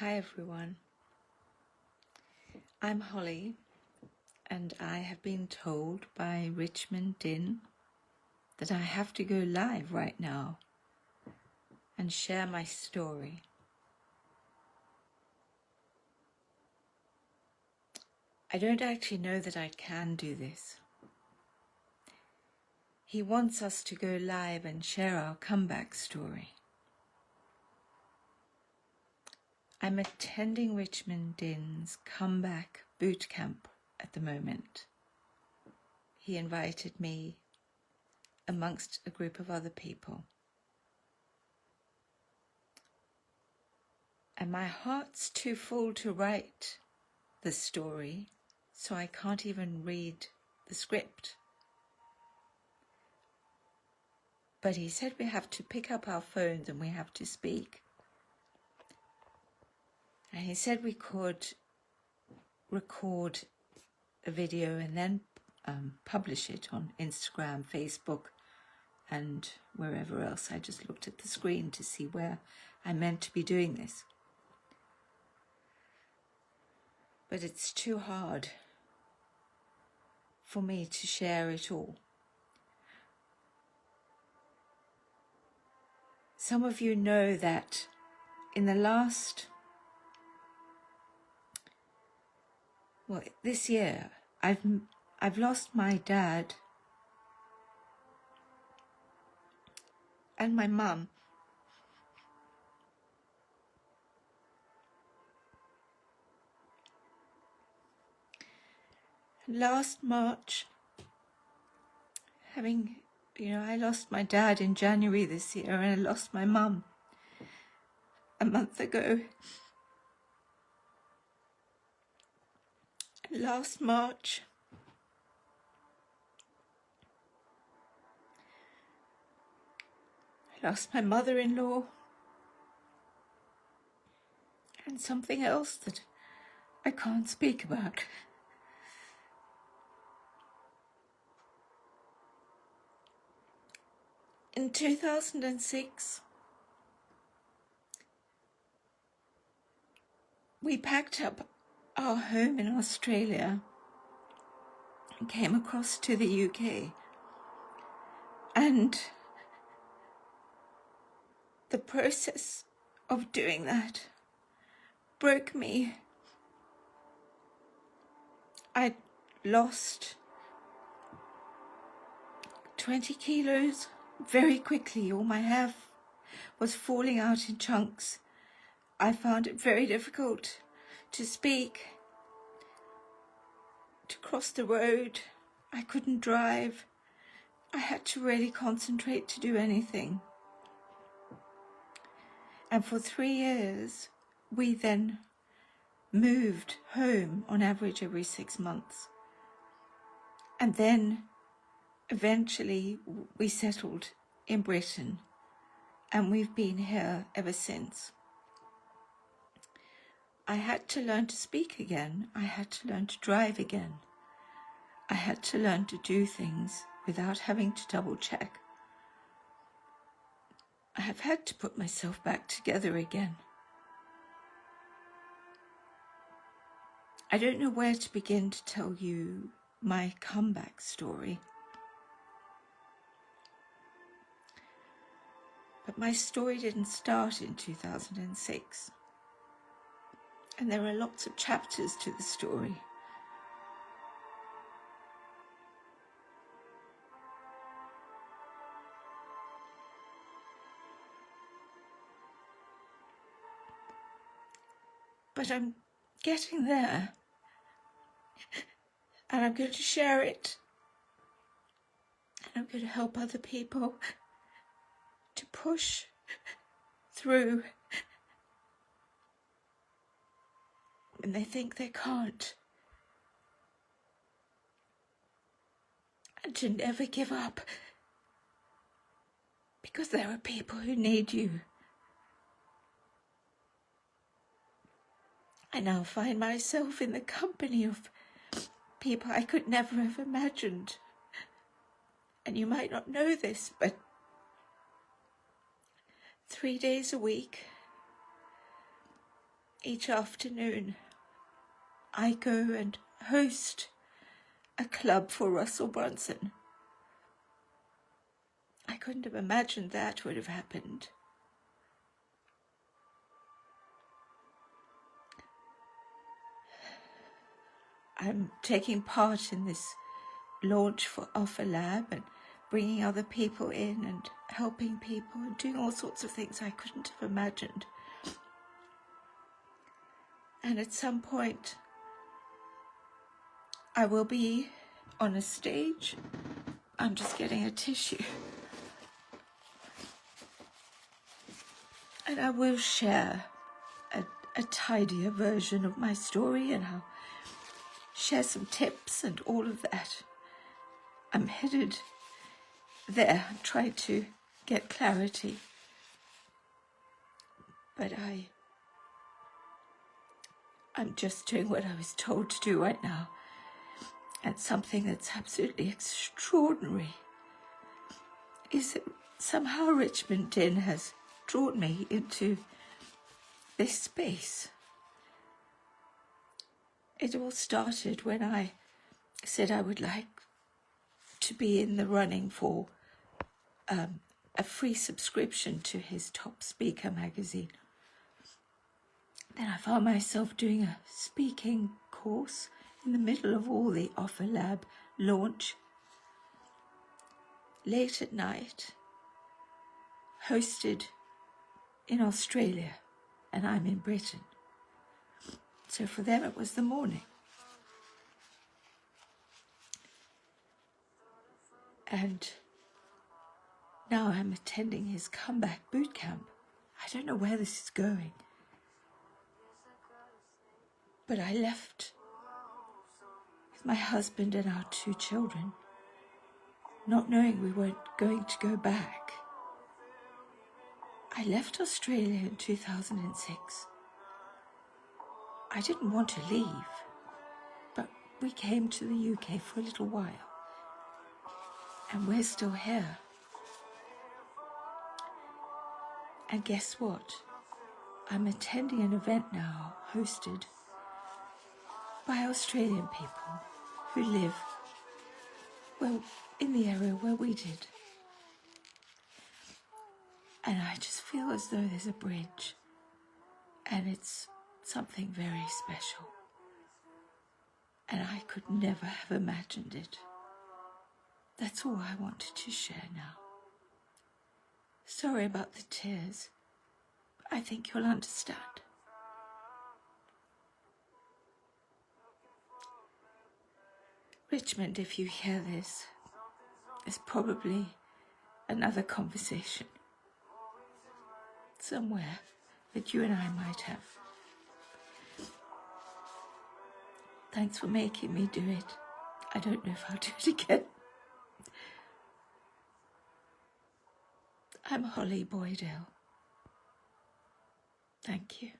Hi everyone, I'm Holly and I have been told by Richmond Dinh that I have to go live right now and share my story. I don't actually know that I can do this. He wants us to go live and share our comeback story. I'm attending Richmond Dinh's Comeback Bootcamp at the moment. He invited me amongst a group of other people. And my heart's too full to write the story, so I can't even read the script. But he said we have to pick up our phones and we have to speak. And he said we could record a video and then publish it on Instagram, Facebook, and wherever else. I just looked at the screen to see where I meant to be doing this. But it's too hard for me to share it all. Some of you know that in the last, this year, I've lost my dad and my mum. Last March, I lost my dad in January this year and I lost my mum a month ago. Last March, I lost my mother-in-law and something else that I can't speak about. In 2006, we packed up our home in Australia and came across to the UK. And the process of doing that broke me. I lost 20 kilos very quickly. All my hair was falling out in chunks. I found it very difficult to speak, to cross the road. I couldn't drive. I had to really concentrate to do anything. And for 3 years, we then moved home on average every 6 months. And then eventually we settled in Britain, and we've been here ever since. I had to learn to speak again. I had to learn to drive again. I had to learn to do things without having to double check. I have had to put myself back together again. I don't know where to begin to tell you my comeback story. But my story didn't start in 2006. And there are lots of chapters to the story. But I'm getting there. And I'm going to share it. And I'm going to help other people to push through when they think they can't. And to never give up, because there are people who need you. I now find myself in the company of people I could never have imagined. And you might not know this, but 3 days a week, each afternoon I go and host a club for Russell Brunson. I couldn't have imagined that would have happened. I'm taking part in this launch for overflowed and bringing other people in and helping people and doing all sorts of things I couldn't have imagined. And at some point, I will be on a stage. I'm just getting a tissue. And I will share a tidier version of my story, and I'll share some tips and all of that. I'm headed there, trying to get clarity. But I'm just doing what I was told to do right now. And something that's absolutely extraordinary is that somehow Richmond Dinh has drawn me into this space. It all started when I said I would like to be in the running for a free subscription to his Top Speaker magazine. Then I found myself doing a speaking course in the middle of all the overflowed launch, late at night, hosted in Australia, and I'm in Britain. So for them it was the morning. And now I'm attending his Comeback Bootcamp. I don't know where this is going. But I left with my husband and our 2 children, not knowing we weren't going to go back. I left Australia in 2006. I didn't want to leave, but we came to the UK for a little while. And we're still here. And guess what? I'm attending an event now hosted by Australian people who live, well, in the area where we did. And I just feel as though there's a bridge, and it's something very special. And I could never have imagined it. That's all I wanted to share now. Sorry about the tears. I think you'll understand. Richmond, if you hear this, is probably another conversation somewhere that you and I might have. Thanks for making me do it. I don't know if I'll do it again. I'm Holly Boydell. Thank you.